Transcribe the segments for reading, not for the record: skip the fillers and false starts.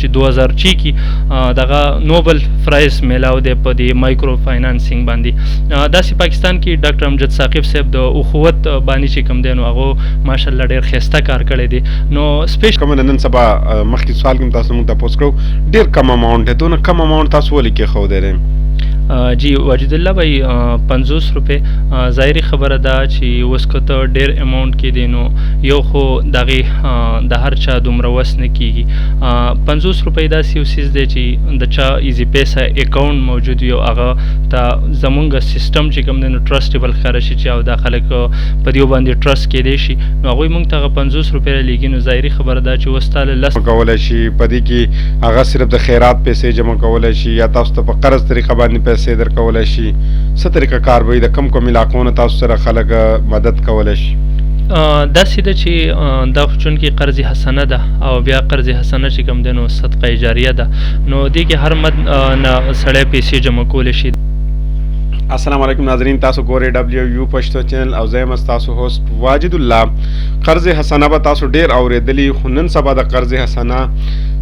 ته چې 2006 کې دغه نوبل پرایز میلاو دی په دې مایکرو فاینانسینګ باندې. داسې پاکستان کې ډاکټر امجد ثاقب صاحب د اخوت باندې چې کوم دی نو هغه ماشاءالله ډېر ښایسته کار کړی دی. نو سپیشل کوم نن سبا مخکې سوال کوم تاسو موږ تاسو کړو ډیر کم اماونټ دی دونه کم اماونټ تاسو ولې کې خو دی؟ جی واجد الله بھائی 50 روپے ظاهري خبره ده چې اوس که ته ډېر اماونټ کې دی نو یو خو دغې د هر چا دومره وس نه کېږي. 50 روپۍ داسې یو څیز دی چې د چا ایزي پیسه اکاونټ موجود وي او هغه ته زمونږ سیسټم چې کوم دی نو ټرسټیبل ښکاره شي چې او دا خلک په دې باندې ټرسټ کیدی شي نو هغوی موږ ته هغه 50 روپۍ رالیږي. نو ظاهري خبره ده چې اوس تاله لس کولی شي په دې کې هغه صرف د خیرات پیسې جمع کولی شي یا تاسو ته په قرض طریقه باندې پیسې درکولی شي څه طریقه کار به وي د کوم علاقو نه تاسو سره خلک مدد کولی شي؟ داسې ده چې دا چونکې قرض حسنه ده او بیا قرض حسنه چې کوم دی نو صدقه جاریه ده نو دې کې هر مد نه سړی پیسې جمع کولی شي. السلام علیکم ناظرین، تاسو ګورئ WU پښتو چینل او زه یم تاسو هوست واجد الله. قرض حسنه به تاسو ډیر اوریدلی خو نن سبا د قرض حسنه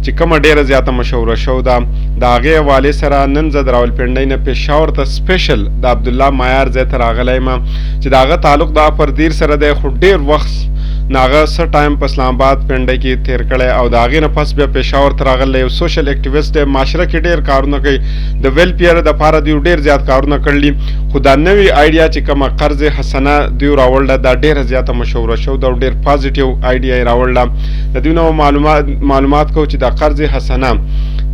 چې کومه ډیره زیاته مشهوره شو ده د هغې حوالې سره نن زه د راولپنډۍ نه پېښور ته سپیشل د عبدالله معیار ځای ته راغلی یم چې د هغه تعلق د اپردیر سره دی خو ډیر وخت نه هغه څه ټایم په اسلام آباد پنډۍ کې تیر کړی او د هغې نه پس بیا پېښور ته راغلی یو سوشل اکټیویسټ دی معاشره کې ډېر کارونه کوي د ویلفیر دپاره دوی ډېر زیات کارونه کړلي خو دا نوې آیډیا چې کومه قرض حسنه دوی راوړله دا ډېره زیاته مشهوره شو ده او ډېر پازیټیو آیډیا یې راوړله. د دوی نه معلومات کوو چې دا قرض حسنه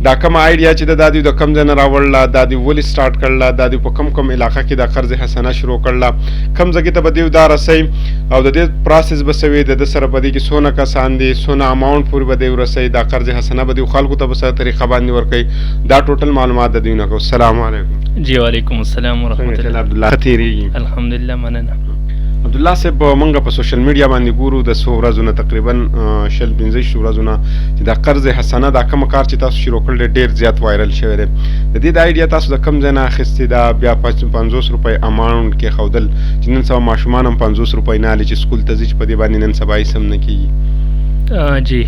دا کومه آیډیا چې ده دا دوی د کوم ځای نه راوړله دا دوی ولې سټارټ کړله دا دوی په کوم علاقه کې دا قرض حسنه شروع کړله کوم ځای کې ته به دوی دا رسوي او د دې پروسس به څه وي د ده سره په دې کې څونه کسان دي څونه اماونټ پورې به دوی ورسوي دا قرض حسنه به دوی خلکو ته په څه طریقه باندې ورکوي دا ټوټل معلومات د دوی نه کوو. السلام علیکم. جی وعلیکم السلام ورحمۃ اللہ. عبدالله تیریږي الحمدلله مننه. عبدالله صاحب موږ په سوشل میډیا باندې ګورو د څو ورځو نه تقریبا 15 ورځو نه چې دا قرض حسنه دا کوم کار چې تاسو شروع کړل ډېر زیات وایرل شوی دی د دې د آیډیا تاسو د کوم ځای نه اخیستې ده بیا 50 روپۍ اماونټ کې ښودل چې نن سبا ماشومان هم 50 روپۍ نه هلي چې سکول ته ځي چې په دې باندې نن سبا هېڅ هم نه کېږي؟ جی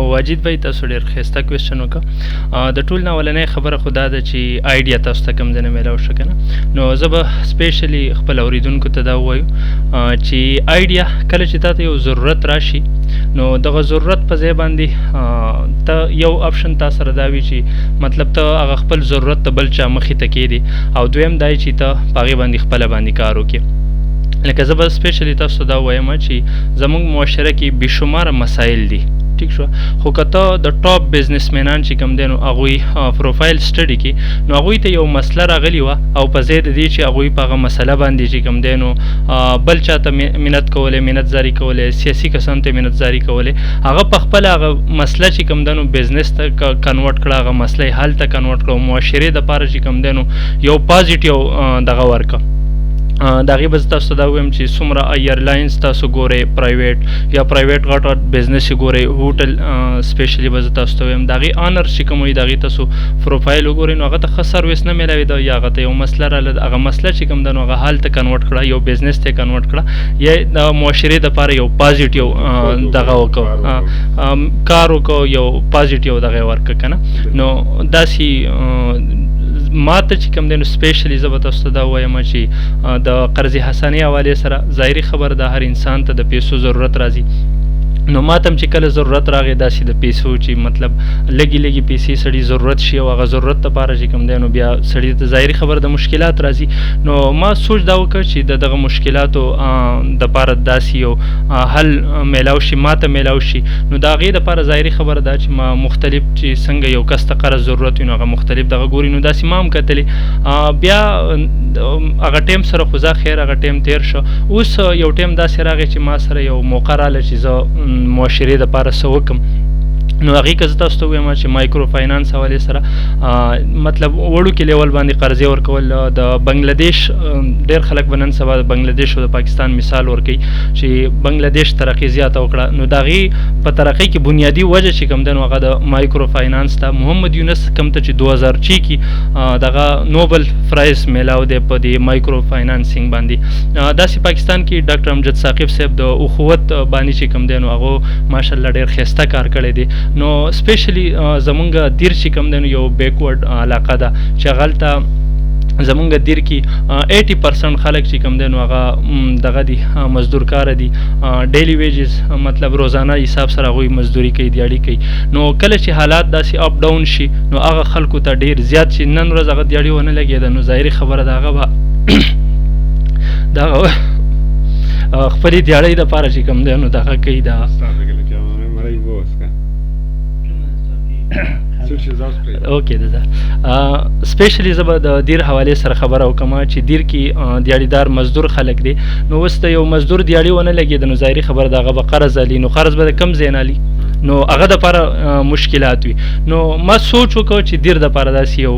واجد بھائی تاسو ډېر ښایسته کوېسچن وکړه. د ټول نه اولنۍ خبره خو دا ده چې آیډیا تاسو ته کوم ځای نه میلاو شو که نه نو زه به سپیشلی خپل اورېدونکو ته دا ووایو چې آیډیا کله چې تا ته یو ضرورت راشي نو دغه ضرورت په ځای باندې ته یو آپشن تا سره دا وي چې مطلب ته هغه خپل ضرورت ته بل چا مخې ته کېدي او دویم دا چې ته په هغې باندې خپله باندې کار وکړې. لکه زه به سپیشلی تاسو دا وایم چې زموږ معاشره کې بېشماره مسایل دي ټیک شو خو که ته د ټاپ بزنسمینان چې کوم دی نو هغوی پروفایل سټډي کړي نو هغوی ته یو مسله راغلې وه او په ځای د دې چې هغوی په هغه مسله باندې چې کوم دی نو بل چا ته منت کولی منتزاري کولی سیاسي کسانو ته منتزاري کولی هغه په خپله هغه مسله چې کوم دی نو بزنس ته کنورټ کړه هغه مسله یې حل ته کنورټ کړه معاشرې دپاره چې کوم دی نو یو پازیټیو دغه ورکړه. د هغې به زه تاسو ته دا ووایم چې څومره ایرلاینز تاسو ګورئ پرایویټ یا پرایویټ غټ غټ بزنس یې ګورئ هوټل سپیشلی به زه تاسو ته ووایم د هغې آنرز چې کوم وي د هغې تاسو پروفایل وګورئ نو هغه ته ښه سروس نه میلاوېده یا هغه ته یو مسله راغله هغه مسله چې کوم ده نو هغه حل ته کنورټ کړه یو بزنس ته یې کنورټ کړه یا د معاشرې دپاره یو پازیټیو دغه وکړو کار وکړو یو پازیټیو دغه یې ورکړه که نه نو داسې ما ته چې کوم دی نو سپیشلی زه به تاسو ته دا ووایم چې د قرض حسنې حوالې سره ظاهري خبر ده هر انسان ته د پیسو ضرورت راځي نو ما ته هم چې کله ضرورت راغی داسې د پیسو چې مطلب لږې لږې پیسې سړي ضرورت شي او هغه ضرورت دپاره چې کوم دی نو بیا سړي ته ظاهري خبره د مشکلات راځي نو ما سوچ دا وکړ چې د دغه مشکلاتو دپاره داسې یو حل میلاو شي ما ته میلاو شي نو د هغې دپاره ظاهري خبره ده چې ما مختلف چې څنګه یو کس ته قرض ضرورت وي نو هغه مختلف دغه ګوري نو داسې ما هم کتلې بیا هغه ټایم سره خو زه خیر هغه ټایم تیر شو اوس یو ټایم داسې راغی چې ما سره یو موقع راغله چې زه معاشرې دپاره څه وکړم نو هغې که زه تاسو ته ووایم چې مایکرو فاینانس حوالې سره مطلب وړوکې لیول باندې قرضې ورکول د بنګلادیش ډېر خلک به نن سبا د بنګلادیش او د پاکستان مثال ورکوي چې بنګلادیش ترقي زیاته وکړه نو د هغې په ترقۍ کې بنیادي وجه چې کوم دی نو هغه د مایکرو فاینانس ته محمد یونس کوم ته چې 2006 کې دغه نوبل پرایز میلاو دی په دې مایکرو فاینانسینګ باندې داسې پاکستان کې ډاکټر امجد ثاقب صاحب د اخوت باندې چې کوم دی نو هغه ماشاءالله ډېر ښایسته کار کړی دی نو سپیشلی زمونږ دیر چې کوم دی نو یو بیکورډ علاقه ده چې هغلته زمونږ دیر کې 80% خلک چې کوم دی نو هغه دغه دي مزدور کار دي ډیلی ویجز مطلب روزانه حساب سره هغوی مزدوري کوي دیاړي کوي نو کله چې حالات داسې اپ ډاون شي نو هغه خلکو ته ډیر زیات چې نن ورځ هغه دیاړي ونه لګېده نو ظاهري خبره ده هغه به دغه خپلې دیاړۍ دپاره چې کوم دی نو دغه کوي دا اوکې ده سپیشلی زه به د دیر حوالې سره خبره وکړم چې دیر کې دیاړیدار مزدور خلک دی نو اوس ته یو مزدور دیاړي ونه لګېده نو ظاهري خبره د هغه به قرض علي نو قرض به د کم ځای نه علي نو هغه دپاره مشکلات وي نو ما سوچ وکړ چې دیر دپاره داسې یو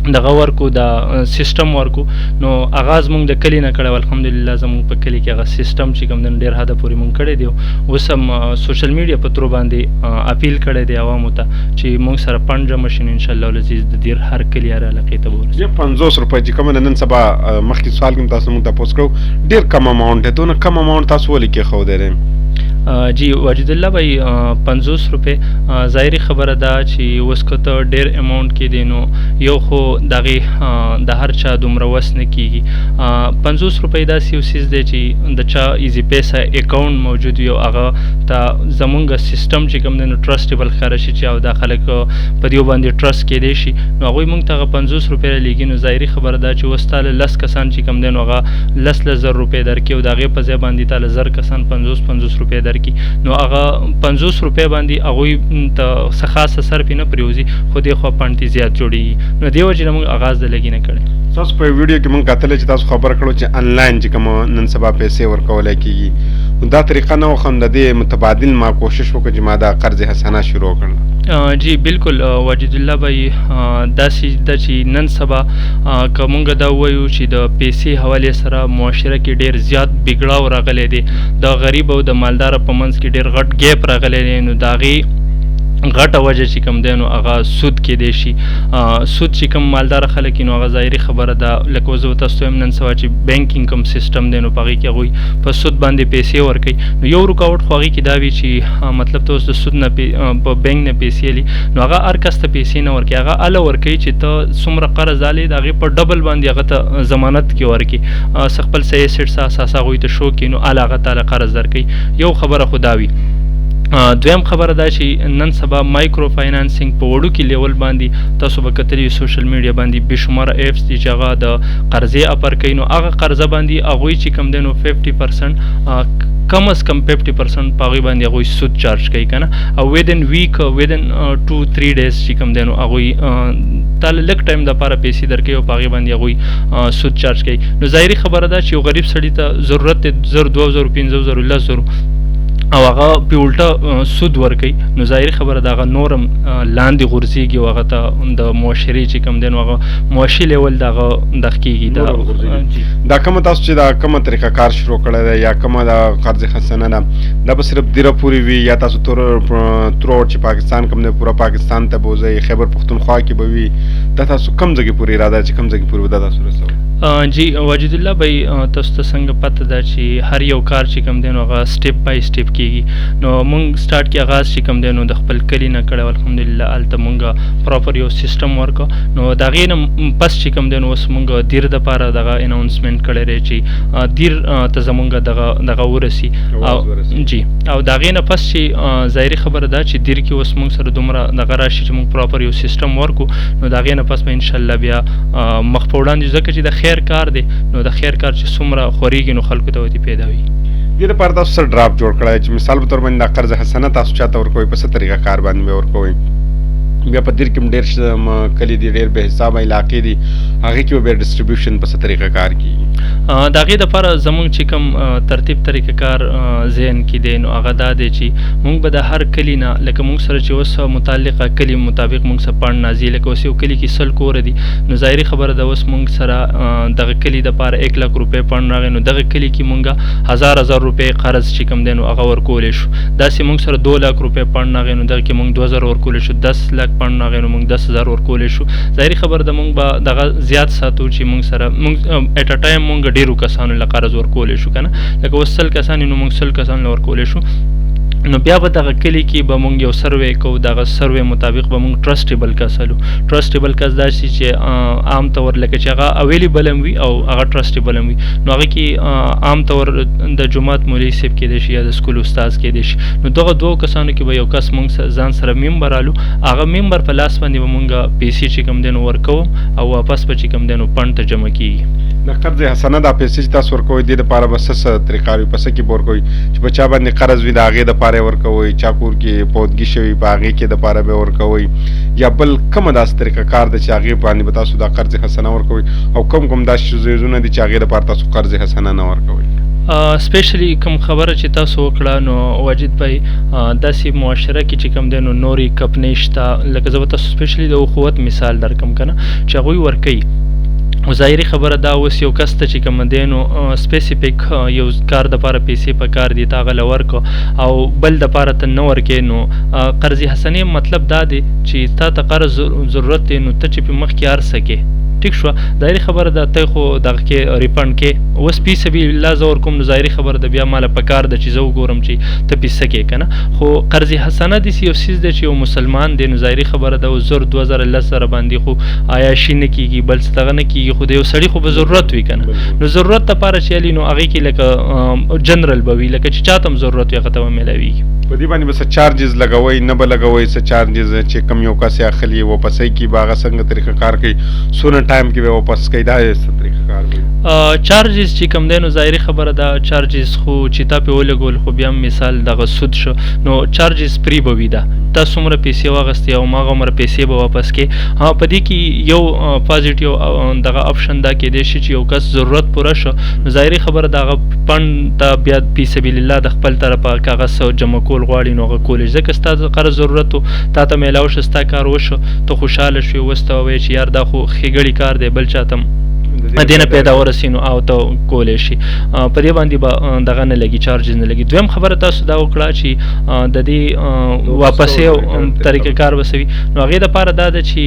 دغه ورکو دا سیستم ورکو نو آغاز مونږ د کلی نه کړی الحمدلله زمونږ په کلی کې هغه سیستم چې کوم دی ډېر حده پورې مونږ کړی دی اوس هم سوشل میډیا په ترو باندې اپیل کړی دی عوامو ته چې مونږ سره فنډ جمع شي نو انشاءالله العزیز د دیر هر کلی هر علاقې ته به ورسېږي 50 روپۍ چې کومه نن سبا مخکې سوال کوم تاسو مونږ تپوس کړو ډېر کم اماونټ دی دونه کم اماونټ تاسو ولې کېښودی دی جی واجد الله بھائی 50 روپے ظاهري خبره ده چې اوس که ته ډېر اماونټ کې دی نو یو خو دغې د هر چا دومره وس نه کېږي 50 روپۍ داسې یو څیز دی چې د چا ایزي پیسه اکاونټ موجود وي او هغه ته زمونږ سیستم چې کوم دی نو ټرسټیبل ښکاره شي چې او دا خلک په دیو باندې ټرسټ کېدی شي نو هغوی مونږ ته هغه 50 روپۍ رالیږي نو ظاهري خبره ده چې اوس تاله 10 کسان چې کوم دی نو هغه 10 روپۍ درکړي او د هغې په ځای باندې تاله 1000 کسان 50 روپۍ درکړي نو هغه 50 روپۍ باندې هغوی ته څه خاصه صرف نه پرېوځي خو دې خوا پانټي زیات جوړېږي نو دې وجې نه موږ آغاز د لګي نه کړی تاسو په ویډیو کې موږ کتلی چې تاسو خبره کړو چې انلاین چې کوم نن سبا پیسې ورکولی کېږي دا طریقه نه وه خو د دې متبادل ما کوشش وکړو چې ما دا قرض حسنه شروع کړله جی بالکل واجد الله بھائی داسې ده چې نن سبا که مونږ دا ووایو چې د پیسې حوالې سره معاشره کې ډېر زیات بګړاو راغلی دی د غریب او د مالداره په منځ کې ډېر غټ ګیپ راغلی دی نو د هغې غټه وجه چې کوم دی نو هغه سود کېدی شي سود چې کوم مالداره خلک نو هغه ظاهري خبره ده لکه زه تاسو ته نن سبا چې بینکینګ کوم سیستم دی نو په هغې کې هغوی په سود باندې پیسې ورکوي نو یو رکاوټ خو هغې کې دا وي چې مطلب ته اوس د سود نه په بینک نه پیسې علي نو هغه هر کس ته پیسې نه ورکوي هغه هله ورکوي چې ته څومره قرض علي د هغې په ډبل باندې هغه ته ضمانت کې ورکړي څه خپل څه ایسټس اساسه هغوی ته شو کړي نو هله هغه تاله قرض درکوي یو خبره خو دا وي دویم خبره دا چې نن سبا مایکرو فاینانسینګ په وړوکي لیول باندې تاسو به کتلی سوشل میډیا باندې بېشماره ایپس دي چې هغه د قرضې اپر کوي نو هغه قرضه باندې هغوی چې کوم دی نو 50% کم از کم 50% په هغوی باندې هغوی سود چارج کوي که نه او ویدن ویک ویدن 2-3 ډیز چې کوم دی نو هغوی تاله لږ ټایم دپاره پیسې درکوي او په هغې باندې هغوی سود چارج کوي نو ظاهري خبره ده چې یو غریب سړي ته ضرورت دی 1000 2000 5000 10,000 او هغه پې الټه سود ورکوي نو ظاهري خبره ده هغه نور هم لاندې غورځېږي او هغه ته د معاشرې چې کوم دی نو هغه معاشي لیول د هغه دغ کېږي دا کومه تاسو چې دا کومه طریقه کار شروع کړی دی یا کومه د قرض حسنه ده دا به صرف دیره پورې وي یا تاسو تروټ چې پاکستان کوم دی پوره پاکستان ته به وځئ خیبر پښتونخوا کې به وي دا تاسو کوم ځای پورې اراده چې کوم ځای پورې به دا تاسو رسوئ جی واجد الله بھائی تاسو ته څنګه پته ده چې هر یو کار چې کوم دی نو هغه سټیپ بای سټیپ کېږي نو مونږ سټارټ کې آغاز چې کوم دی نو د خپل کلي نه کړی الحمدلله هلته مونږ پراپر یو سیسټم ورکړه نو د هغې نه پس چې کوم دی نو اوس مونږ دیر دپاره دغه اناونسمنټ کړی دی چې دیر ته زمونږ دغه ورسي جی او د هغې نه پس چې ظاهري خبره ده چې دیر کې اوس مونږ سره دومره دغه راشي چې مونږ پراپر یو سیسټم ورکو نو د هغې نه پس به انشاءالله بیا مخ په وړاندې ځکه چې د خیر کار دی نو د خیر کار چې څومره خورېږي نو خلکو ته ودې پیدا وي دې دپاره تاسو سره ډراپ جوړ کړی چې مثال په طور باندې دا قرض حسنه تاسو چاته ورکوئ په څه طریقه کار باندې به ورکوئ بیا په دیر کې هم ډېر کلي دي ډېر بې حسابه علاقې دي هغې کې به بیا ډسټریبیوشن په څه طریقه کار کېږي د هغې دپاره زمونږ چې کوم ترتیب طریقه کار ذهن کې دی نو هغه دا دی چې مونږ به د هر کلي نه لکه مونږ سره چې اوس متعلقه کلي مطابق مونږ سره پاڼ نازي لکه اوس یو کلي کې 100 کوره دي نو ظاهري خبره ده اوس مونږ سره دغه کلي دپاره 1 لک روپۍ پاڼ راغی نو دغه کلي کې مونږ 1000 روپۍ قرض چې کوم دی نو هغه ورکولی شو داسې مونږ سره 2 لک روپۍ پاڼ راغی نو دغه کې مونږ 2000 ورکولی شو 10 لک پاڼ راغی نو مونږ 10,000 ورکولی شو ظاهري خبره ده مونږ به دغه زیات ساتو چې مونږ سره مونږ ایټ ا ټایم مونږ ډېرو کسانو له قرض ورکولی شو که نه لکه اوس 100 کسان نو مونږ 100 کسانو له ورکولی شو نو بیا به دغه کلی کې به مونږ یو سروے کوو. دغه سروے مطابق به مونږ ټرسټیبل کس الو. ټرسټیبل کس دا شي چې عام طور لکه چې هغه اویلیبل هم وي او هغه ټرسټیبل هم وي. نو هغه کې عام طور د جماعت مولوي صاحب کېدی شي یا د سکول استاد کېدی شي. نو دغه دوه کسانو کې به یو کس مونږ ځان سره ممبر الو. هغه ممبر په لاس باندې به مونږ پیسې چې کوم دی نو ورکوو او واپس به چې کوم دی نو فنډ ته جمع کېږي. د قرض حسنه دا پیسې چې تاسو ورکوئ دې دپاره به څه طریقه وي، په څه کې به ورکوئ چې په چا باندې قرض وي د هغې دپاره یې ورکوئ، چا کور کې پودګي شوي په هغې کې دپاره به ورکوئ، یا بل کومه داسې طریقه کار ده چې هغې باندې به تاسو دا قرض حسنه ورکوئ، او کوم داسې څیزونه دي چې هغې دپاره تاسو قرض حسنه نه ورکوئ؟ سپیشلی کوم خبره چې تاسو وکړه نو واجد بھائی داسې معاشره کې چې کوم دی نو نورې کمپنۍ شته، لکه زه به تاسو سپیشلی د اخوت مثال درکم که نه چې هغوی ورکوي. ظاهري خبره دا اوس یو کس ته چې کوم دی نو سپیسیفیک یو کار دپاره پیسې په کار دي ته هغه له ورکړه او بل دپاره ته نه ورکې. نو قرض حسنې مطلب دا دی چې تا ته قرض ضرورت دی نو ته چې پې مخکې هر څه کې ټیک شوه. ظاهري خبره ده ته خو دغه کې ریفنډ کې اوس فی سبیل الله زه ورکوم نو ظاهري خبره ده بیا ماله په کار ده چې زه وګورم چې ته پیسه کې که نه. خو قرض حسنه داسې یو څیز دی چې یو مسلمان دی نو ظاهري خبره ده اوس 2000 10,000 باندې خو عیاشي نه کېږي، بل څه دغه نه کېږي، خو د یو سړي خو به ضرورت وي که نه. نو ضرورت دپاره چې علي نو هغې کې لکه جنرل به وي، لکه چې چا ته هم ضرورت وي هغه ته به میلاویږي. په دې باندې به څه چارجز لګوئ نه به لګوئ؟ څه چارجز چې کم یو کس یې اخلي واپسۍ کړي به هغه څنګه طریقه کار کوي، څونه ټایم کې به واپس کوي، دا څه طریقه کار کوي؟ چارجز چې کوم دی نو ظاهري خبره ده چارجز خو چې تا پې ولګول خو بیا مثال دغه سود شو نو چارجز فری به وي. ده تا څومره پیسې واغستې او هماغه عمره پیسې به واپس کړې. په دې کې یو پازیټیو دغه اپشن دا کېدی شي چې یو کس ضرورت پوره شو نو ظاهري خبره د هغه فنډ ته بیا فی سبیل الله د خپل طرفه که هغه څه جمع کول غواړي نو هغه کولی شي. ځکه ستا د قرض ضرورت و تا ته میلاو شو، ستا کار وشو، ته خوشحاله شوې، اوس ته ووایې چې یار دا خو ښېګړی کار دی بل چا ته دې نه پیدا ورسي نو او ته کولی شي. په دې باندې به دغه نه لګي، چارجز نه لګي. دویم خبره تاسو دا وکړه چې د دې واپسې طریقه کار به څه وي. نو هغې دپاره دا ده چې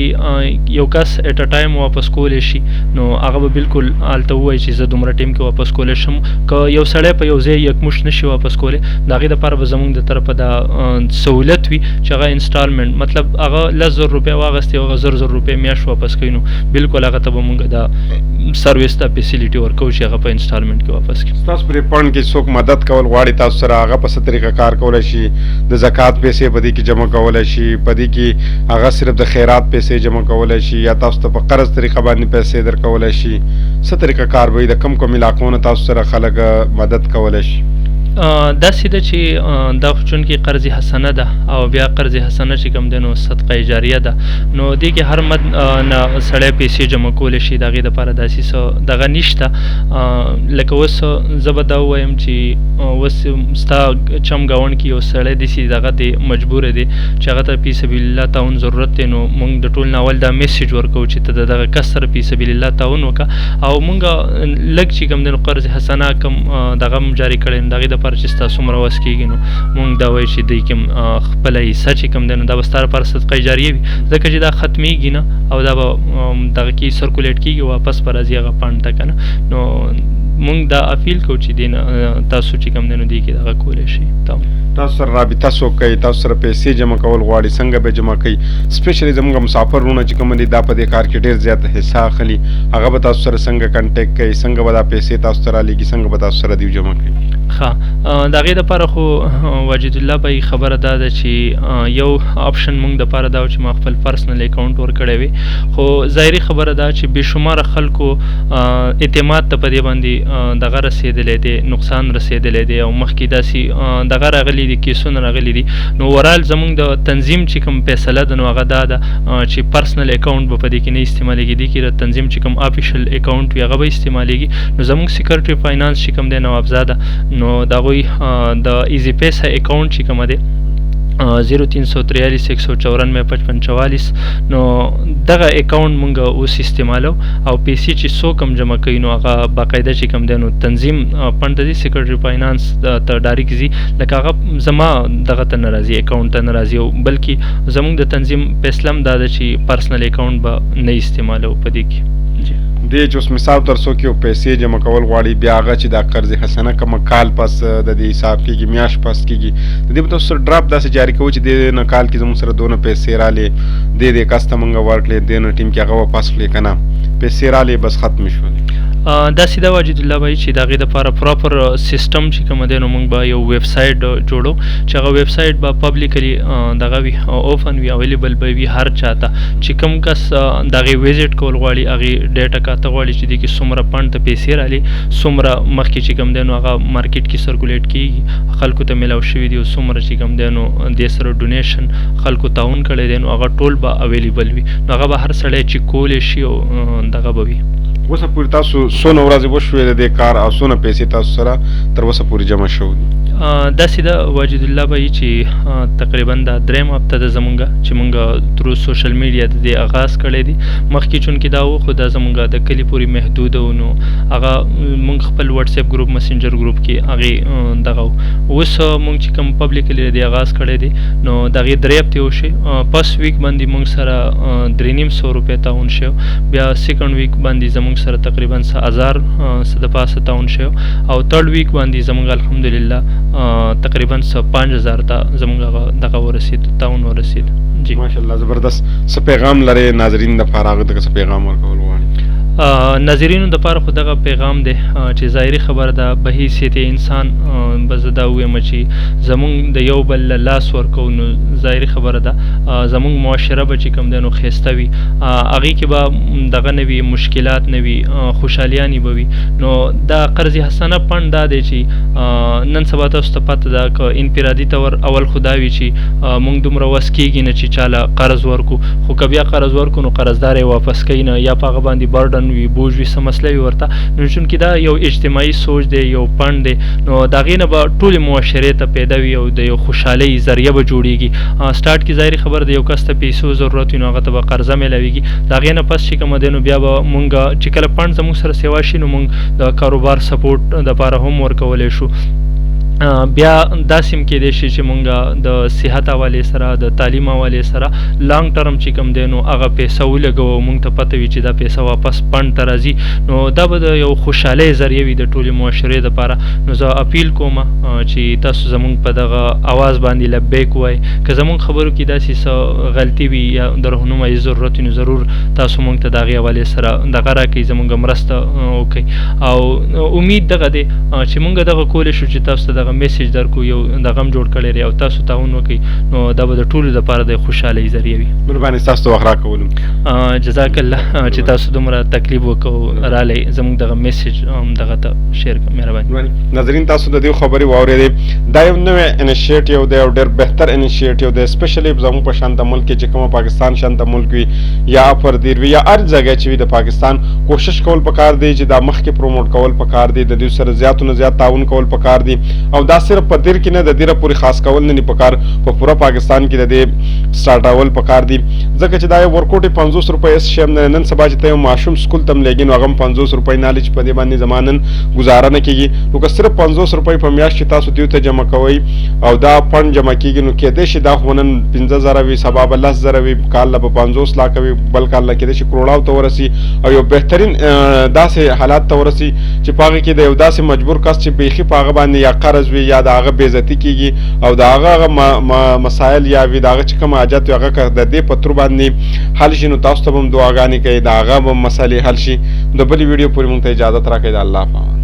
یو کس ایټ ا ټایم واپس کولی شي نو هغه به بالکل هلته ووایي چې زه دومره ټیم کې واپس کولی شم. که یو سړی په یو ځای یکمشت نشي واپس کولی د هغې دپاره به زموږ د طرفه دا سهولت وي چې هغه انسټالمنټ مطلب هغه 10,000 روپۍ واغستې او هغه 10,000 روپۍ میاشت واپس کوي نو بالکل هغه ته به مونږ دا سروس ته فیسیلیټي ورکوو چې هغه په انسټالمنټ کې واپس کړي. ستاسو په فنډ کې څوک مدد کول غواړي تاسو سره هغه په څه طریقه کار کولی شي؟ د زکات پیسې په دې کې جمع کولی شي، په دې کې هغه صرف د خیرات پیسې جمع کولی شي، یا تاسو ته په قرض طریقه باندې پیسې درکولی شي؟ څه طریقه کار به وي؟ د کوم علاقو نه تاسو سره خلک مدد کولی شي؟ داسې ده چې دا چونکې قرض حسنه ده او بیا قرض حسنه چې کوم دی نو صدقه جاریه ده نو دې کې هر مد نه سړی پیسې جمع کولی شي. د هغې دپاره داسې څه دغه نشته. لکه اوس زه به دا ووایم چې اوس ستا چم ګاونډ کې یو سړی داسې دغه دی مجبوره دی چې هغه ته فی سبیل الله تعاون ضرورت دی نو موږ د ټول نه اول دا میسیج ورکوو چې ته د دغه کس سره فی سبیل الله تعاون وکړه او موږ لږ چې کوم دی نو قرض حسنه کوم دغه هم جاري کړی نو د هغې دپاره چې ستا څومره وس کېږي نو مونږ دا وایو چې دوی کې خپله حصه چې کوم دی نو دا به ستا لپاره صدقه جاریه وي ځکه چې دا ختمیږي نه او دا به دغه کې سرکولیټ کېږي واپس به راځي هغه فنډ ته که نه. نو مونږ دا اپیل کوو چې دې نه تاسو چې کوم دی نو دې کې دغه کولی شي. تاسو سره رابطه څوک کوي؟ تاسو سره پیسې جمع کول غواړي څنګه به جمع کوي؟ سپیشلی زموږ مسافر وروڼه چې کوم دي دا په دې کار کې ډېر زیات حصه اخلي هغه به تاسو سره څنګه کنټیکټ کوي؟ څنګه به دا پیسې تاسو ته رالیږي؟ څنګه به تاسو سره دوی جمع کوي؟ ښه د هغې دپاره خو واجد الله بھائی خبره دا ده چې یو آپشن مونږ دپاره دا و چې ما خپل پرسنل اکاونټ ورکړی وي خو ظاهري خبره دا چې بېشماره خلکو اعتماد ته په دې باندې دغه رسېدلی دی، نقصان رسېدلی دی او مخکې داسې دغه راغلي دي کیسونه راغلي دي. نو اورال زمونږ د تنظیم چې کوم فیصله ده نو هغه دا ده چې پرسنل اکاونټ به په دې کې نه استعمالېږي. دې کې د تنظیم چې کوم آفیشل اکاونټ وي هغه به استعمالېږي. نو زمونږ سیکرټري فاینانس چې کوم دی نوابزاده نو د هغوی د ایزي پیسه اکاونټ چې کومه دی 0343 194 5544 نو دغه اکاونټ مونږ اوس استعمالو او پیسې چې څوک هم جمع کوي نو هغه باقاعده چې کوم دی نو تنظیم فنډ ته ځي سیکرټري فاینانس ته ډایرکټ ځي لکه هغه زما دغه ته نه راځي اکاونټ ته نه راځي او بلکې زمونږ د تنظیم فیصله هم دا ده چې پرسنل اکاونټ به نه استعمالو په دې کې. دې چې اوس مثال تر څو کې پیسې جمع کول غواړي بیا هغه چې دا قرض حسنه کومه کال پس د دې حساب کېږي میاشت پس کېږي د دې به تاسو سره ډراپ داسې جاري کوو چې دې نه کال کې زموږ سره دونه پیسې رالې دې کس ته موږ ورکړې دې نه ټیم کې هغه واپس کړې که نه پیسې رالې بس ختم شولې داسې دا واجد الله بھائی چې د هغې دپاره پراپر سیسټم چې کوم دی نو موږ به یو ویب سایټ جوړو چې هغه ویب سایټ به پبلیکلی دغه وي اوپن وي اویلیبل به وي هر چا ته چې کوم کس د هغې ویزټ کول غواړي هغې ډیټا کاته غواړي چې دې کې څومره فنډ ته پیسې رالي څومره مخکې چې کوم دی نو هغه مارکیټ کې سرکولیټ کېږي خلکو ته میلاو شوي دي او څومره چې کوم دی نو دې سره ډونیشن خلکو تعاون کړی دی نو هغه ټول به اویلیبل وي نو هغه به هر سړی چې کولی شي او دغه به وي اوسه پورې تاسو څونه ورځې وشوې د دې کار او څونه پیسې تاسو سره تر اوسه پورې جمع شوي دي داسې د واجد الله بھائی چې تقریبا دا درېیم هفته ده زمونږ چې مونږ ترو سوشل میډیا د دې آغاز کړی دی مخکې چونکې دا و خو دا زمونږ د کلي پورې محدود و نو هغه مونږ خپل واتس اپ گروپ مسنجر گروپ کې هغې دغه اوس مونږ چې کوم پبلیکلی د دې آغاز کړی دی نو د هغې درې هفتې وشوې پس ویک باندې مونږ سره 350 روپۍ تعاون شوی بیا سیکنډ ویک باندې زمونږ سره تقریبا 1000 څه د پاسه تعاون شوی او تھرډ ویک باندې زمونږ الحمدلله تقریبا 5000 ته زمونږ دغه ورسید تعاون ورسید جی ماشاءالله زبردست څه پیغام لرې ناظرین دپاره هغه ته څه پیغام ورکول غواړي ناظرینو دپاره خو دغه پیغام دی چې ظاهري خبره ده به حیثیت انسان به زه دا ووایم چې زمونږ د یو بل له لاس ورکوو نو ظاهري خبره ده زمونږ معاشره به چې کوم دی نو ښایسته وي هغې کې به دغه نه وي مشکلات نه وي خوشحالیانې به وي نو دا قرض حسنه فنډ دا دی چې نن سبا تاسو ته پته ده که انفرادي طور اول خو دا وي چې مونږ دومره وس کېږي نه چې چاله قرض ورکو خو که بیا قرض ورکو نو قرضدار یې واپس کوي نه یا په هغه باندې برډن وي بوج وي څه مسله وي ورته نو چونکې دا یو اجتماعي سوچ دی یو فنډ دی نو د هغې نه به ټولې معاشرې ته پیدا وي او د یو خوشحالۍ ذریعه به جوړېږي سټارټ کې ظاهري خبره د یو کس ته پیسو ضرورت وي نو هغه ته به قرضه میلاویږي د هغې نه پس چې کومه دی نو بیا به مونږ چې کله فنډ زموږ سره سیوا شي نو مونږ د کاروبار سپورټ دپاره هم ورکولی شو بیا داسې هم کېدای شي چې مونږ د صحت حوالې سره د تعلیم حوالې سره لانګ ټرم چې کوم دی نو هغه پیسه ولګوو مونږ ته پته وي چې دا پیسه واپس فنډ ته راځي نو دا به د یو خوشحالۍ ذریعه وي د ټولې معاشرې دپاره نو زه اپیل کوم چې تاسو زمونږ په دغه اواز باندې لبیک وایي که زمونږ خبرو کې داسې څه غلطي وي یا د رهنمایي ضرورت وي نو ضرور تاسو مونږ ته د هغې حوالې سره دغه راکوئ زمونږ مرسته وکړئ او امید دغه دی چې مونږ دغه کولی شو چې تاسو ته دغه میسیج درکو یو دغه هم جوړ کړی دی او تاسو تعاون وکړئ نو دا به د ټولو دپاره د خوشحالۍ ذریعه وي مهرباني ستاسو ته وخت راکولو جزاک الله چې تاسو دومره تکلیف وکړو رالی زموږ دغه میسیج دغه ته شیر کړه مهرباني ناظرین تاسو د دې خبرې واورېدې دا یو نوی انیشیټیو دی او ډېر بهتر انیشیټیو دی سپیشلی زموږ په شانته ملک کې چې کومه پاکستان شانته ملک وي یا افردیر وي یا هر ځای چې وي د پاکستان کوشش کول پکار دی چې دا مخکې پروموټ کول پکار دی د دوی سره زیاتو نه زیات تعاون کول پکار دی او دا صرف په دیر کې نه د دیره پورې خاص کول نه پکار په پوره پاکستان کې د دې سټارټاول پکار دي ځکه چې دا یو ورکوټ 50 روپۍ اس شیم نن سبا چې ته یو ماشوم سکول تم لګي نو هغه 50 روپۍ نه لچ په دې باندې زمانن گزاره نه کیږي نو که صرف 50 روپۍ په میاشت کې تاسو دیو ته جمع کوئ او دا فنډ جمع کیږي نو کېدای شي دا خو نن 15000 وي سبا به 10000 وي کال به 50 لک وي بل کال کېدای شي کروڑاو ته ورسي او یو بهترین داسې حالات ته ورسي چې پاغه کې د یو داسې مجبور کس چې بیخي پاغه باندې یا قرض وي یا د هغه بېزتي کیږي او د هغه مسایل یا وي د هغه چې کوم حاجت وي هغه که د دې په تور باندې حل شي نو تاسو ته به هم دعاګانې کوي د هغه به مسلې حل شي د بلې ویډیو پورې موږ ته اجازت راکړئ د الله په امان